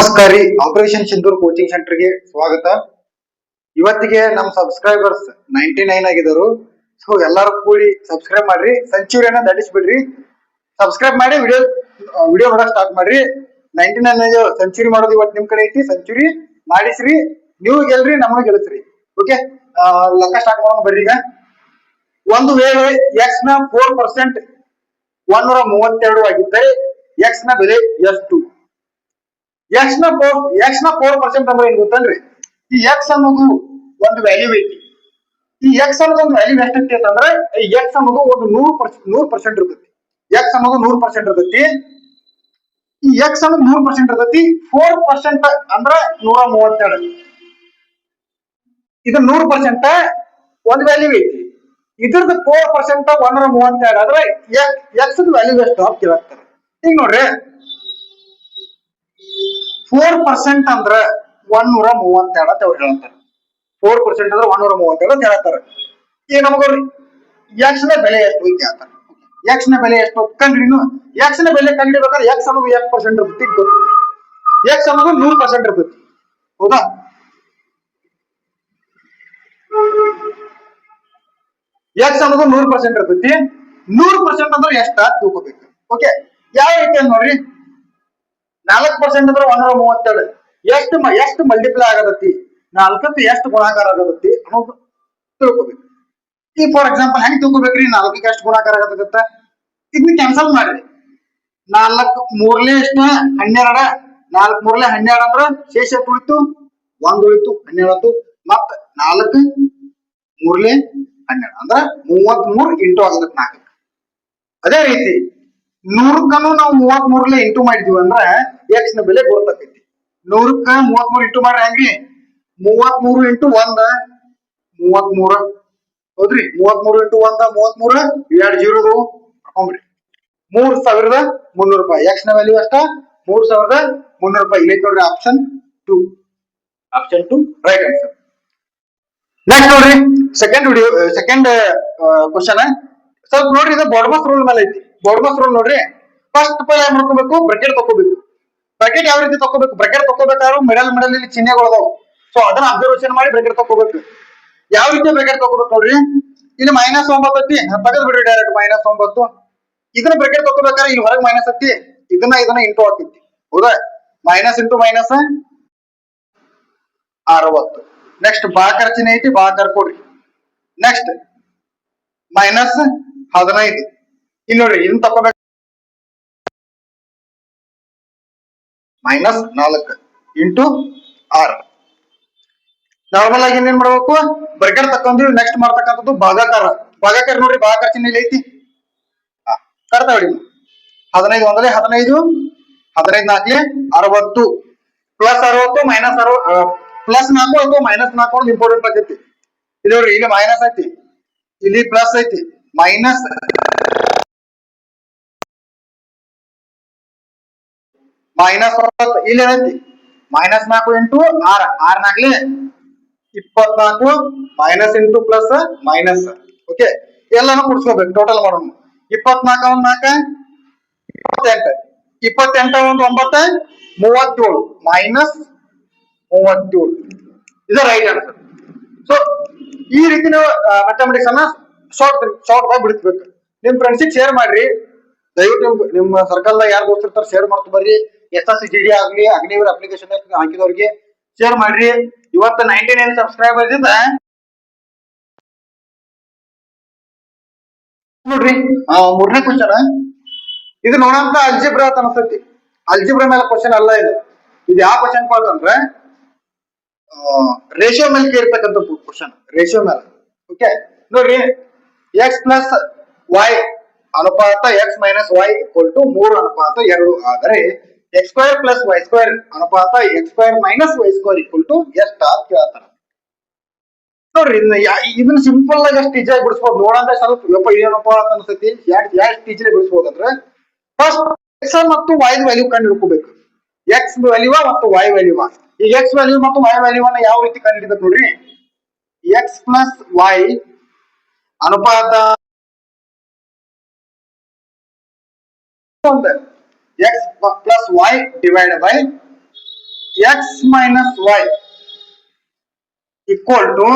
ನಮಸ್ಕಾರ ರೀ. Operation Sindoor coaching ಸೆಂಟರ್ಗೆ ಸ್ವಾಗತ. ಇವತ್ತಿಗೆ ನಮ್ಮ ಸಬ್ಸ್ಕ್ರೈಬರ್ಸ್ 99 ಆಗಿದ್ದಾರೆ. ಸೊ ಎಲ್ಲರೂ ಕೂಡಿ ಸಬ್ಸ್ಕ್ರೈಬ್ ಮಾಡ್ರಿ, ಸೆಂಚುರಿಯನ್ನ ದಾಟಿಸ್ಬಿಡ್ರಿ. ಸಬ್ಸ್ಕ್ರೈಬ್ ಮಾಡಿ ವಿಡಿಯೋ ನೋಡಕ್ ಸ್ಟಾರ್ಟ್ ಮಾಡ್ರಿ. 99 ಸೆಂಚುರಿ ಮಾಡೋದು ಇವತ್ತು ನಿಮ್ ಕಡೆ ಐತಿ. ಸೆಂಚುರಿ ಮಾಡಿಸ್ರಿ, ನೀವು ಗೆಲ್ರಿ, ನಮ್ಮನ್ನು ಗೆಲ್ಲಿಸ್ರಿ. ಓಕೆ, ಲೆಕ್ಕ ಸ್ಟಾರ್ಟ್ ಮಾಡೋಣ ಬರ್ರಿ. ಈಗ ಒಂದು ವೇಳೆ ಎಕ್ಸ್ ನ 4% 132 ಆಗಿದ್ದರೆ ಎಕ್ಸ್ ನ ಬೆಲೆ ಎಷ್ಟು? ಎಕ್ಸ್ ನ 4% ಅಂದ್ರೆ ಏನ್ ಗೊತ್ತಂದ್ರಿ? ಈ ಎಕ್ಸ್ ಅನ್ನೋದು ಒಂದು ವ್ಯಾಲ್ಯೂ ಐತಿ. ಈ ಎಕ್ಸ್ ಅನ್ನೋದು ಒಂದು ವ್ಯಾಲ್ಯೂ ಎಷ್ಟೈತಿ ಅಂತಂದ್ರೆ, ಈ ಎಕ್ಸ್ ಅನ್ನೋದು ಒಂದು 100% ಇರ್ತೈತಿ. ಎಕ್ಸ್ ಅನ್ನೋದು 100% ಇರ್ತೈತಿ. ಈ ಎಕ್ಸ್ ಅನ್ನೋದು 100% ಇರ್ತೈತಿ. 4% ಅಂದ್ರ 132. ಇದು 100% ಒಂದು ವ್ಯಾಲ್ಯೂ ಐತಿ. ಇದ್ರದ್ದು 4% 132 ಆದ್ರೆ ಎಕ್ಸ್ ವ್ಯಾಲ್ಯೂ ಎಷ್ಟು ಅಂತ ಕೇಳ್ತಾರೆ. ಈಗ ನೋಡ್ರಿ, 4% ಅಂದ್ರ 132 ಅಂತ ಅವ್ರು ಹೇಳ್ತಾರೆ. 4% ಅಂದ್ರೆ 132 ಅಂತ ಹೇಳ್ತಾರೆ. ಈಗ ನಮಗ ಎಕ್ಸ್ ನ ಬೆಲೆ ಎಷ್ಟು ಅಂತ ಹೇಳ್ತಾರೆ. ಎಕ್ಸ್ ನ ಬೆಲೆ ಎಷ್ಟು ಕಂಡ್ರಿನು? ಎಕ್ಸ್ ನ ಬೆಲೆ ಕಂಡಿಡ್ಬೇಕಾದ್ರೆ ಎಕ್ಸ್ ಅನ್ನೋದು 1% ಇರ್ತೈತಿ. ಎಕ್ಸ್ ಅನ್ನೋದು 100% ಇರ್ತೈತಿ, ಹೌದಾ? ಎಕ್ಸ್ ಅನ್ನೋದು 100% ಇರ್ತೈತಿ. 100% ಅಂದ್ರೆ ಎಷ್ಟ ತಿಳ್ಕೊಬೇಕು. ಓಕೆ, ಯಾವ ರೀತಿ ಅಂತ ನೋಡ್ರಿ. 4% ಅಂದ್ರೆ 132. ಎಷ್ಟು ಮಲ್ಟಿಪ್ಲೈ ಆಗತೈತಿ, 4ಕ್ಕೆ ಎಷ್ಟು ಗುಣಾಕಾರ ಆಗತೈತಿ ಅನ್ನೋದು ತಿಳ್ಕೊಬೇಕು. ಈ ಫಾರ್ ಎಕ್ಸಾಂಪಲ್ ಹೆಂಗ್ ತಿಳ್ಕೊಬೇಕ್ರಿ? 4ಕ್ಕೆ ಎಷ್ಟು ಗುಣಾಕಾರ ಆಗತ್ತ ಇದನ್ನ ಕ್ಯಾನ್ಸಲ್ ಮಾಡ್ರಿ. 4 ಮೂರ್ಲೆ ಎಷ್ಟು? 12. 4 ಮೂರ್ಲೆ 12 ಅಂದ್ರ ಶೇಷ ಉಳಿತು 1 ಉಳಿತು 12. ಮತ್ತ 4 ಮೂರ್ಲೆ 12 ಅಂದ್ರ 33 ಇಂಟು ಆಗತೈತಿ 4. ಅದೇ ರೀತಿ 100ಕ್ಕೂ ನಾವು 33ಲೆ ಇಂಟು ಮಾಡಿದ್ವಿ ಅಂದ್ರ ಎಕ್ಸ್ ನ ಬೆಲೆ ಗೊತ್ತಾಕೈತಿ. 100ಕ್ಕ 33 ಇಂಟು ಮಾಡ್ರಿ. ಹೆಂಗ್ರಿ? 33 ಇಂಟು 1 33. ಹೌದ್ರಿ? 33 ಇಂಟು 1 33. 2 0 ಹಾಕೊಂಡ್ರಿ. 3300 ರೂಪಾಯಿ. ಎಕ್ಸ್ ನ ವ್ಯಾಲ್ಯೂ ಅಷ್ಟ 3300 ರೂಪಾಯಿ. ಇಲ್ಲಿ ನೋಡ್ರಿ, ಆಪ್ಷನ್ 2 ರೈಟ್ ಆನ್ಸರ್. ನೆಕ್ಸ್ಟ್ ನೋಡ್ರಿ, ಸೆಕೆಂಡ್ ಕ್ವಶನ್. ಸ್ವಲ್ಪ ನೋಡ್ರಿ, ಇದು ಬಾರ್ಮಸ್ ರೂಲ್ ಮೇಲೆ ಐತಿ. ಬಾರ್ಮಸ್ ರೂಲ್ ನೋಡ್ರಿ. ಫಸ್ಟ್ ಪೈಲ ಏನ್ ಮಾಡ್ಕೋಬೇಕು? ಬ್ರಾಕೆಟ್ ತಕೋಬೇಕು. ಬ್ರಾಕೆಟ್ ಯಾವ ರೀತಿ ತಕೋಬೇಕು? ಬ್ರಾಕೆಟ್ ತಕೋಬೇಕಾದ್ರೂ ಮಿಡಲ್ ಇಲ್ಲಿ ಚಿಹ್ನೆಗಳು ಅದಾವ. ಸೊ ಅದನ್ನ ಅಬ್ಸರ್ವೇಷನ್ ಮಾಡಿ ಬ್ರಾಕೆಟ್ ತಕೋಬೇಕು. ಯಾವ ರೀತಿ ಬ್ರಾಕೆಟ್ ತಕೋಬೇಕು ನೋಡ್ರಿ. ಇಲ್ಲಿ -9 ಐತಿ, ತೆಗೆದು ಬಿಡ್ರಿ ಡೈರೆಕ್ಟ್ -9. ಇದನ್ನ ಬ್ರಾಕೆಟ್ ತಕೋಬೇಕಾದ್ರೆ ಇಲ್ಲಿ ಹೊರಗೆ ಮೈನಸ್ ಐತಿ, ಇದನ್ನ ಇಂಟು ಹಾಕೈತಿ, ಹೌದಾ? Minus into minus 60. ನೆಕ್ಸ್ಟ್ ಭಾಗಾಕಾರ ಚಿಹ್ನೆ ಐತಿ, ಭಾಗಾಕಾರ ಕೊಡ್ರಿ. ನೆಕ್ಸ್ಟ್ -15. ಇಲ್ಲಿ ನೋಡ್ರಿ, ಇದನ್ನ ತಕೋಬೇಕು. -4 ಇಂಟು 6. ನಾರ್ಮಲ್ ಆಗಿ ಏನ್ ಮಾಡ್ಬೇಕು? ಬ್ರಾಕೆಟ್ ತಕೊಂಡ್ವಿ. ನೆಕ್ಸ್ಟ್ ಮಾಡ್ತಕ್ಕಂಥದ್ದು ಭಾಗಾಕಾರ. ಭಾಗಾಕಾರ ನೋಡ್ರಿ, ಭಾಗಾಕಾರ ಚಿಹ್ನೆ ಇಲ್ಲಿ ಐತಿ. ಕರ್ತಾ ಹೊಡಿ. 15 1 15, 15 4 60, ಪ್ಲಸ್ 60 ಮೈನಸ್ 60, ಪ್ಲಸ್ 4 ಅಥವಾ ಮೈನಸ್ 4 ಇಂಪಾರ್ಟೆಂಟ್ ಆಗೈತಿ. ಇಲ್ಲಿ ನೋಡ್ರಿ, ಇಲ್ಲಿ ಮೈನಸ್ ಐತಿ, ಇಲ್ಲಿ ಪ್ಲಸ್ ಐತಿ. ಮೈನಸ್ ಇಲ್ಲಿ ಏನೈತಿ? -4 into 6 6 4 24. Minus into plus minus. Okay, ಎಲ್ಲಾನು ಕೂಡಿಸ್ಕೋಬೇಕು. ಟೋಟಲ್ ಮಾಡೋಣ. 24 4 28. 28 9 37. -37. ಇದು ರೈಟ್ ಆನ್ಸರ್. ಸೊ ಈ ರೀತಿ ನಾವು ಮ್ಯಾಥಮೆಟಿಕ್ಸ್ ಅನ್ನ ಶಾರ್ಟ್ ಆಗಿ ಬಿಡಿಸ್ಬೇಕು. ನಿಮ್ ಫ್ರೆಂಡ್ಸಿಗೆ ಶೇರ್ ಮಾಡ್ರಿ. ದಯವಿಟ್ಟು ನಿಮ್ಮ ಸರ್ಕಲ್ ದಾಗ ಯಾರು ದೋಸ್ತಿರ್ತಾರ ಶೇರ್ ಮಾಡ್ತಾ ಬರ್ರಿ. SSGD ಆಗ್ಲಿ, ಅಗ್ನಿವೀರ್ ಅಪ್ಲಿಕೇಶನ್ ಹಾಕಿದವ್ರಿಗೆ ಶೇರ್ ಮಾಡ್ರಿ. ಇವತ್ತು 99 ಸಬ್ಸ್ಕ್ರೈಬರ್ಸ್ ಇಂದ ನೋಡ್ರಿ. ಮೂರನೇ ಕ್ವಶನ್. ಇದು ನೋಡಂತ ಅಲ್ಜಿಬ್ರಾ ಅಂತ ಅನ್ಸತಿ. ಅಲ್ಜಿಬ್ರಾ ಮೇಲೆ ಕ್ವಶನ್ ಅಲ್ಲ ಇದು. ಇದು ಯಾವ ಕ್ವಶನ್ ಅಂದ್ರೆ ರೇಷಿಯೋ ಮೇಲೆ ಕೇಳ್ತಕ್ಕಂಥ ಕ್ವಶನ್. ರೇಷಿಯೋ ಮೇಲೆ. ಓಕೆ, ನೋಡ್ರಿ, ಎಕ್ಸ್ ಪ್ಲಸ್ ವೈ ಅನುಪಾತ X minus Y equal to 3:2 ಆದರೆ x² ಪ್ಲಸ್ y² ಅನುಪಾತ x² minus y² equal to ಎಷ್ಟು ಅಂತ ಕೇಳ್ತಾರ. ನೋಡ್ರಿ, ಇದನ್ನ ಸಿಂಪಲ್ ಆಗಿ ಅಷ್ಟು ಈಜಿಯಾಗಿ ಬಿಡಿಸ್ಬೋದು. ನೋಡಂತ ಸ್ವಲ್ಪ ಏನಪ್ಪ ಅಂತ ಅನ್ಸತಿ. ಎಷ್ಟು ಈಜಿಯಾಗಿ ಬಿಡಿಸ್ಬೋದು ಅಂದ್ರೆ, ಫಸ್ಟ್ ಎಕ್ಸ್ ಮತ್ತು ವೈ ವ್ಯಾಲ್ಯೂ ಕಂಡು ಹಿಡ್ಕೋಬೇಕು. ಎಕ್ಸ್ ವ್ಯಾಲ್ಯೂ ಮತ್ತು ವೈ ವ್ಯಾಲ್ಯೂ. ಈ ಎಕ್ಸ್ ವ್ಯಾಲ್ಯೂ ಮತ್ತು ವೈ ವ್ಯಾಲ್ಯೂ ಅನ್ನ ಯಾವ ರೀತಿ ಕಂಡು ಹಿಡಿಬೇಕು ನೋಡ್ರಿ. ಎಕ್ಸ್ ಪ್ಲಸ್ ವೈ ಅನುಪಾತ X plus Y divide by X minus Y equal to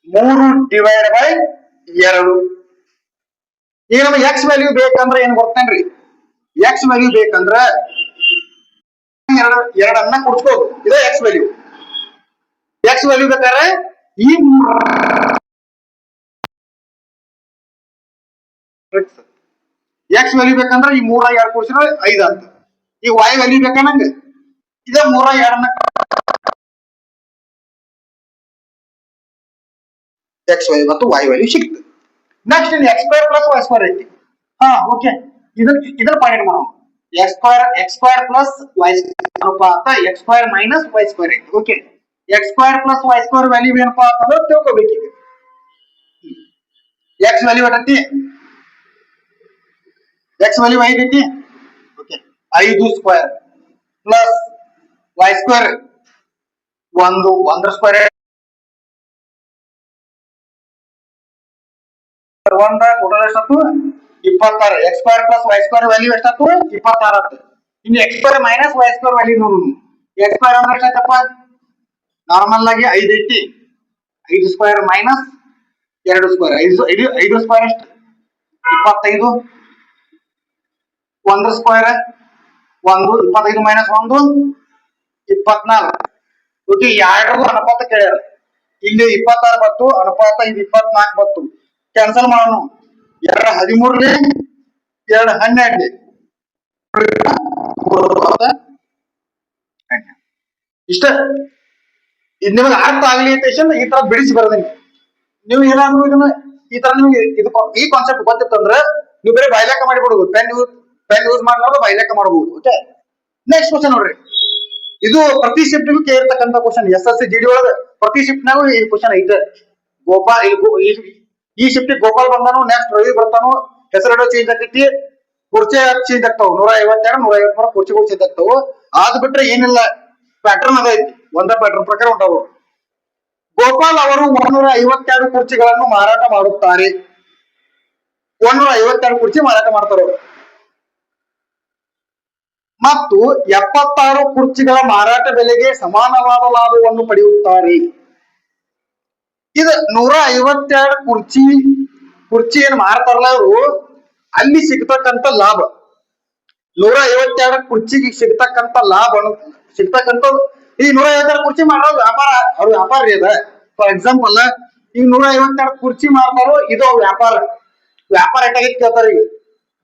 3 divide by 2. ಈಗ ನಮಗೆ ಎಕ್ಸ್ ವ್ಯಾಲ್ಯೂ ಬೇಕಂದ್ರೆ ಏನ್ ಗೊತ್ತೇನ್ರಿ? ಎಕ್ಸ್ ವ್ಯಾಲ್ಯೂ ಬೇಕಂದ್ರ ಎರಡನ್ನ ಕೊಡ್ಸ್ಬೋದು. ಇದೇ ಎಕ್ಸ್ ವ್ಯಾಲ್ಯೂ. ಎಕ್ಸ್ ವ್ಯಾಲ್ಯೂ ಬೇಕಾದ್ರೆ ಈ ಎಕ್ಸ್ ವ್ಯಾಲ್ಯೂ ಬೇಕಂದ್ರೆ ಈ 3 ಕೂಡಿಸಿದ್ರೆ 5 ಅಂತ. ಈಗ ವೈ ವ್ಯಾಲ್ಯೂ ಬೇಕಂದ್ರೆ ಇದೇ 3 ಎಕ್ಸ್ ವ್ಯಾಲ್ಯೂ ಮತ್ತು ವೈ ವ್ಯಾಲ್ಯೂ ಸಿಕ್ತು. Next in x square plus y square ಐತಿ. ಓಕೆ, ಇದನ್ನ ಪಾಯಿಂಟ್ ಮಾಡೋಣ. ಎಕ್ಸ್ ಸ್ಕ್ವೇರ್ ಪ್ಲಸ್ ವೈ ಅನುಪಾತ x square minus Y square ಐತಿ. Okay, x square plus y square value ಏನಪ್ಪಾ ಅಂತಂದ್ರೆ ತಿಳ್ಕೊಬೇಕೀಗ. ಎಕ್ಸ್ ವ್ಯಾಲ್ಯೂ ಏನೈತಿ? ಎಕ್ಸ್ ವ್ಯಾಲ್ಯೂ 5 ಐತಿ. Okay, 5 square plus y square 1 square 1 total ಎಷ್ಟಾಯ್ತು? 26. X square plus y square value ಎಷ್ಟಾಯ್ತು? 26 ಆಯ್ತು. ಇನ್ನು X square minus Y square value ನೋಡು. ಎಕ್ಸ್ ಸ್ಕ್ವೇರ್ ಅಂದ್ರೆ ಎಷ್ಟಾಯ್ತಪ್ಪ? ನಾರ್ಮಲ್ ಆಗಿ 5 ಐತಿ. 5 ಸ್ಕ್ವೇರ್ ಮೈನಸ್ 2 ಸ್ಕ್ವೇರ್ 5 ಸ್ಕ್ವೇರ್ ಎಷ್ಟು? 25. 1 ಸ್ಕ್ವೇರ್ 1, 25 ಮೈನಸ್ 1 24. ಓಕೆ, ಎರಡೂ ಅನುಪಾತ ಕೇಳ್ಯಾರ. ಇಲ್ಲಿ 26 ಬತ್ತು ಅನುಪಾತ, ಇದು 24 ಬತ್ತು. ಕ್ಯಾನ್ಸಲ್ ಮಾಡೋಣ. 2 13 2 12 ಇಷ್ಟ. ಇದು ನಿಮಗೆ ಅರ್ಥ ಆಗ್ಲಿ ಅಂತ ಈ ತರ ಬಿಡಿಸಿ ಬರ್ದೀನಿ. ನೀವು ಏನಾದ್ರು ಇದನ್ನ ಈ ತರ ನಿಮ್ಗೆ ಈ ಕಾನ್ಸೆಪ್ಟ್ ಗೊತ್ತಿತ್ತಂದ್ರೆ ನೀವು ಬೇರೆ ಬೈಲಾಕ ಮಾಡಿಬಿಡುದು. ಪೆನ್ ಯೂಸ್ ಮಾಡ್ಲಾರ್ದು ಬೈಲಾಕ ಮಾಡಬಹುದು. ಓಕೆ, ನೆಕ್ಸ್ಟ್ ಕ್ವಶನ್ ನೋಡ್ರಿ. ಇದು ಪ್ರತಿ ಶಿಫ್ಟ್ ಕೇಳಿರ್ತಕ್ಕಂಥ ಕ್ವಶನ್. SSC GD ಒಳಗ ಪ್ರತಿ ಶಿಫ್ಟ್ ನಾಗು ಈ ಕ್ವಶನ್ ಐತೆ. ಗೋಪಾಲ್ ಈ ಶಿಫ್ಟ್ ಗೋಪಾಲ್ ಬಂದಾನು, ನೆಕ್ಸ್ಟ್ ರವಿ ಬರ್ತಾನು, ಹೆಸರು ಚೇಂಜ್ ಆಗ್ತೈತಿ, ಕುರ್ಚಿ ಚೇಂಜ್ ಆಗ್ತಾವ. 152 150 ಕುರ್ಚಿಗಳು ಚೇಂಜ್ ಆಗ್ತಾವ. ಆದ್ ಬಿಟ್ರೆ ಏನಿಲ್ಲ, ಪ್ಯಾಟರ್ನ್ ಅದೈತಿ. ಒಂದ ಪ್ಯಾಟರ್ನ್ ಪ್ರಕಾರ ಉಂಟಾವು. ಗೋಪಾಲ್ ಅವರು 152 ಕುರ್ಚಿಗಳನ್ನು ಮಾರಾಟ ಮಾಡುತ್ತಾರೆ. 152 ಕುರ್ಚಿ ಮಾರಾಟ ಮಾಡ್ತಾರೆ ಮತ್ತು 76 ಕುರ್ಚಿಗಳ ಮಾರಾಟ ಬೆಲೆಗೆ ಸಮಾನವಾದ ಲಾಭವನ್ನು ಪಡೆಯುತ್ತಾರೆ. ಇದು 152 ಕುರ್ಚಿ ಏನ್ ಮಾರ್ತಾರಲ್ಲ ಅವರು, ಅಲ್ಲಿ ಸಿಗ್ತಕ್ಕಂಥ ಲಾಭ, 152 ಕುರ್ಚಿಗೆ ಸಿಗ್ತಕ್ಕಂಥ ಲಾಭ ಸಿಗ್ತಕ್ಕಂಥ ಈ 152 ಕುರ್ಚಿ ಮಾಡೋ ವ್ಯಾಪಾರ, ಅವ್ರ ವ್ಯಾಪಾರ ಇದೆ. ಫಾರ್ ಎಕ್ಸಾಂಪಲ್, ಈಗ 152 ಕುರ್ಚಿ ಮಾರ್ತಾರೋ, ಇದು ಅವ್ರ ವ್ಯಾಪಾರ. ವ್ಯಾಪಾರ ಎಷ್ಟಾಗಿತ್ತು ಕೇಳ್ತಾರೆ. ಈಗ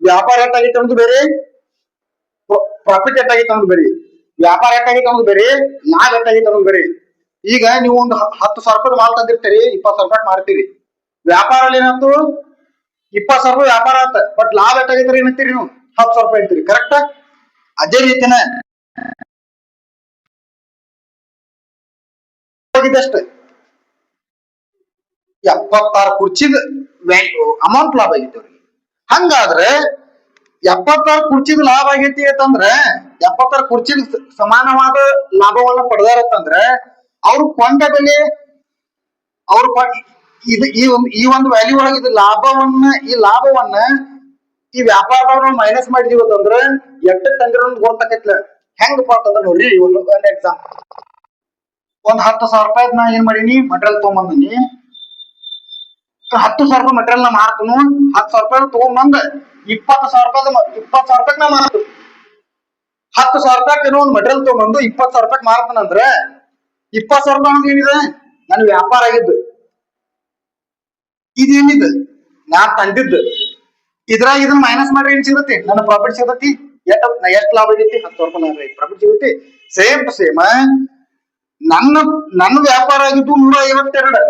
ವ್ಯಾಪಾರ ಎಷ್ಟಾಗಿತ್ತು ಅನ್ನೋದು ಬೇರೆ, ಪ್ರಾಫಿಟ್ ಎಷ್ಟಾಗಿತ್ತು ಅನ್ನೋದು ಬೇರೆ, ವ್ಯಾಪಾರ ಎಷ್ಟಾಗಿತ್ತು ಅನ್ನೋದು ಬೇರೆ, ಲಾಭ ಎಷ್ಟಾಗಿತ್ತು ಅನ್ನೋದು ಬೇರೆ. ಈಗ ನೀವು ಒಂದು 10,000 ರೂಪಾಯಿ ಮಾಲ್ ತಂದಿರ್ತೀರಿ, 20,000 ರೂಪಾಯಿ ಮಾರ್ತೀರಿ. ವ್ಯಾಪಾರ ಏನಾಯ್ತು? 20,000 ರೂಪಾಯಿ ವ್ಯಾಪಾರ ಆತ. ಬಟ್ ಲಾಭ ಎಷ್ಟಾಗಿದ್ರೆ ಏನಂತೀರಿ ನೀವು? 10,000 ರೂಪಾಯಿ ಅಂತೀರಿ. ಕರೆಕ್ಟ್? ಅದೇ ರೀತಿನ ಅಷ್ಟೇ 76 ಕುರ್ಚಿದ ಅಮೌಂಟ್ ಲಾಭ ಆಗಿತ್ತು. ಹಂಗಾದ್ರೆ 76 ಕುರ್ಚಿದ ಲಾಭ ಆಗೈತಿ ಅಂತಂದ್ರೆ 76 ಕುರ್ಚಿದ ಸಮಾನವಾದ ಲಾಭವನ್ನ ಪಡೆದಾರತ್ತಂದ್ರೆ ಅವ್ರು ಕೊಂಡ ಬೆಲೆ, ಅವ್ರು ಈ ಒಂದು ವ್ಯಾಲ್ಯೂ ಒಳಗೆ ಲಾಭವನ್ನ ಈ ವ್ಯಾಪಾರದವ್ರು ಮೈನಸ್ ಮಾಡಿದೀವಿ ಅಂತಂದ್ರ ಎಷ್ಟು ತಂದಿರೋ ಗೊತ್ತಾಕೈತ್ಲ. ಹೆಂಗಪ್ಪ ಅಂತಂದ್ರೆ ನೋಡ್ರಿ, ಒಂದು ಎಕ್ಸಾಂಪಲ್. ಒಂದ್ 10,000 ರೂಪಾಯಿ ನಾ ಏನ್ ಮಾಡೀನಿ, ಮಟೀರಿಯಲ್ ತಗೊಂಬಂದಿನಿ. 10,000 ರೂಪಾಯಿ ಮಟೀರಿಯಲ್ ನಾ ಮಾರ್ತನು. 10,000 ರೂಪಾಯಿ ತಗೊಂಬಂದ 20,000 ರೂಪಾಯಿ ನಾ ಮಾರ್ತು. 10,000 ರೂಪಾಯಿ ಏನೋ ಒಂದು ಮಟೀರಿಯಲ್ ತಗೊಂಬಂದು 20,000 ರೂಪಾಯಿ ಮಾರ್ತನಂದ್ರೆ 20,000 ರೂಪಾಯಿ ಅನ್ನೋದು ಏನಿದೆ, ನನ್ ವ್ಯಾಪಾರ ಆಗಿದ್ದು. ಇದೇನಿದೆ, ನಾ ತಂದಿದ್ದು. ಇದ್ರಾಗ ಇದನ್ನ ಮೈನಸ್ ಮಾಡ್ರಿ ಏನ್ ಸಿಗತ್ತೆ, ನನ್ನ ಪ್ರಾಫಿಟ್ ಸಿಗತಿ. ಎಷ್ಟು ಲಾಭ ಆಗೈತಿ? 10,000 ರೂಪಾಯಿ ಪ್ರಾಫಿಟ್ ಸಿಗುತ್ತೆ. ಸೇಮ್ ಟು ಸೇಮ್ ನನ್ನ ವ್ಯಾಪಾರ ಆಗಿದ್ದು 152,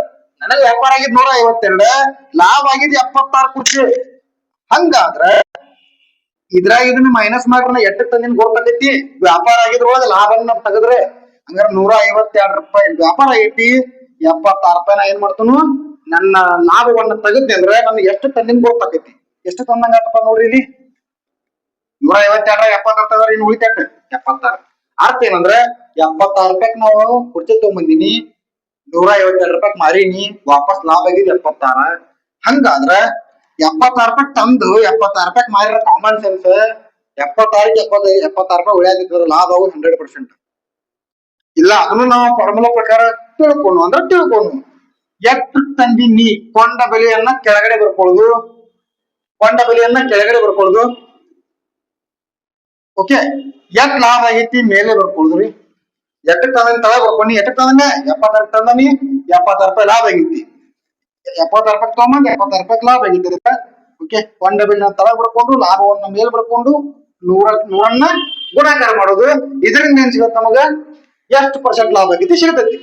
ನನಗೆ ವ್ಯಾಪಾರ ಆಗಿದ್ದು 152, ಲಾಭ ಆಗಿದ್ದು 76 ಕುರ್ಚಿ. ಹಂಗಾದ್ರ ಇದ್ರಾಗ ಇದನ್ನ ಮೈನಸ್ ಮಾಡ್ರ ಎಷ್ಟು ತಂದಿನ ಗೊತ್ತಾಗೈತಿ. ವ್ಯಾಪಾರ ಆಗಿದ್ರೊಳಗ ಲಾಭನ ತೆಗೆದ್ರೆ ಹಂಗಾರ 152 ರೂಪಾಯಿ ವ್ಯಾಪಾರ ಆಗೈತಿ. 76 ರೂಪಾಯಿ ನಾ ಏನ್ ಮಾಡ್ತನು, ನನ್ನ ಲಾಭವನ್ನ ತೆಗದ್ನಿ ಅಂದ್ರೆ ನಮ್ಗೆ ಎಷ್ಟು ತಂದಿನ ಗೊತ್ತಾಗೈತಿ. ಎಷ್ಟು ತಂದಂಗ ಆತಪ್ಪ ನೋಡ್ರಿ. ಇಲ್ಲಿ 152 76 ಇನ್ನು ಉಳಿತ 76. ಅರ್ಥ ಏನಂದ್ರೆ 76 ರೂಪಾಯಿ ನಾವು ಕುರ್ಚಿ ತಗೊಂಬಂದಿನಿ, 152 ರೂಪಾಯಿ ಮಾರೀನಿ, ವಾಪಸ್ ಲಾಭ ಆಗಿದೆ 76. ಹಂಗಾದ್ರ 76 ರೂಪಾಯಿ ತಂದು 76 ರೂಪಾಯಿ ಮಾರಿರ ಕಾಮನ್ ಸೆನ್ಸ್ 76 ರೂಪಾಯಿ ಉಳಿಯಾಗಿದ್ರ ಲಾಭ 100%. ಇಲ್ಲ ಅದನ್ನು ನಾವು ಫಾರ್ಮುಲಾ ಪ್ರಕಾರ ತಿಳ್ಕೊಂಡು ಅಂದ್ರೆ ತಿಳ್ಕೊಂಡು ಎಷ್ಟು ತಂದಿ ನೀ ಕೊಂಡ ಬೆಲೆಯನ್ನ ಕೆಳಗಡೆ ಬರ್ಕೊಳ್ಳೋದು, ಕೊಂಡ ಬೆಲೆಯನ್ನ ಕೆಳಗಡೆ ಬರ್ಕೊಳ್ಳೋದು. ಓಕೆ, ಎಟ್ ಲಾಭ ಆಗೈತಿ ಮೇಲೆ ಬರ್ಕೊಳ್ಳೋದ್ರಿ. ಎಟ್ಟಕ್ಕೆ ತಂದ ತಳ ಬರ್ಕೊಂಡು ಎಟ್ಟಕ್ಕೆ ತಂದಂಗ 76 ತಂದನಿ, 76 ರೂಪಾಯಿ ಲಾಭ ಆಗೈತಿ. 76 ರೂಪಾಯಿ ತಗೊಂಬಂದ್ 76 ರೂಪಾಯಿ ಲಾಭ ಆಗೈತಿ. ಓಕೆ, ಕೊಂಡ ಬೆಲೆನ ತಳ ಬರ್ಕೊಂಡು ಲಾಭವನ್ನ ಮೇಲ್ ಬರ್ಕೊಂಡು ನೂರನ್ನ ಗುಣಾಕಾರ ಮಾಡೋದು. ಇದರಿಂದ ಏನ್ ಸಿಗತ್ತ ನಮಗ ಎಷ್ಟು ಪರ್ಸೆಂಟ್ ಲಾಭ ಆಗೈತಿ ಸಿಗತೈತಿ.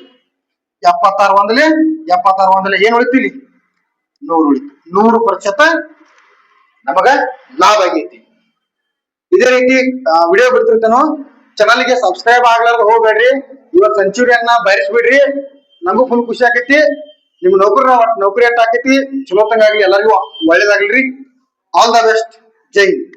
76 ಒಂದಲೆ ಏನ್ ಉಳಿತಿಲಿ 100 ಉಳಿತು. 100% ನಮಗ ಲಾಭ ಆಗೈತಿ. ಇದೇ ರೀತಿ ವಿಡಿಯೋ ಬಿಡ್ತಿರ್ತಾನೋ, ಚಾನಲ್ಗೆ ಸಬ್ಸ್ಕ್ರೈಬ್ ಆಗ್ಲಾರ್ದ ಹೋಗ್ಬೇಡ್ರಿ. ಇವತ್ತು ಸೆಂಚುರಿಯನ್ನ ಬಯಸ್ಬಿಡ್ರಿ. ನಮಗೂ ಫುಲ್ ಖುಷಿ ಆಕೈತಿ. ನಿಮ್ ನೌಕರಿ ಅಟ್ಟ ಆಕೈತಿ. ಚಲೋ ತಂಗಾಗ್ಲಿ, ಎಲ್ಲರಿಗೂ ಒಳ್ಳೇದಾಗ್ಲಿ. All the best. Jai Hind.